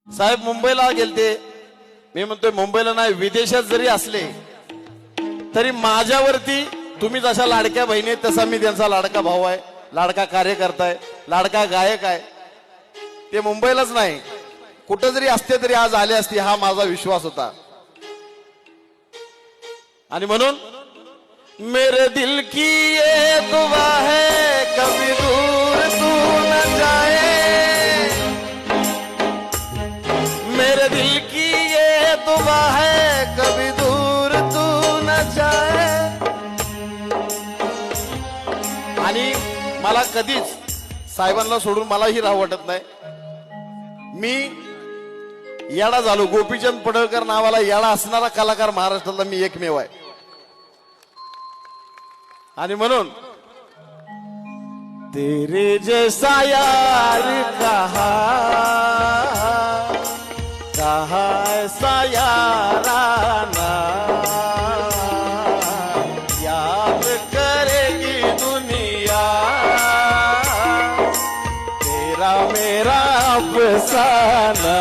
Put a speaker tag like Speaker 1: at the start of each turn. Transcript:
Speaker 1: साहेब मुंबईला गेलते, मी म्हणतोय मुंबईला नाही विदेशात जरी असले तरी माझ्यावरती तुम्ही जशा लाडक्या बहिणी आहेत तसा मी त्यांचा लाडका भाऊ आहे, लाडका कार्यकर्ता आहे, लाडका गायक आहे। ते मुंबईलाच नाही कुठं जरी असते तरी आज आले असते हा माझा विश्वास होता। आणि म्हणून मेरे दिल की ये दुआ है कभी दूर तू न जाए, मेरे दिल की ये दुआ है कभी दूर तू न जाए। आणि मला कधीच साहेबांना सोडून मलाही राहू वाटत नाही। मी येडा झालो, गोपीचंद पडळकर नावाला येडा असणारा कलाकार महाराष्ट्रातला मी एकमेव आहे। आणि म्हणून तेरे जैसा यार कहा ऐसा याराना, याद करेगी दुनिया तेरा मेरा अफसाना।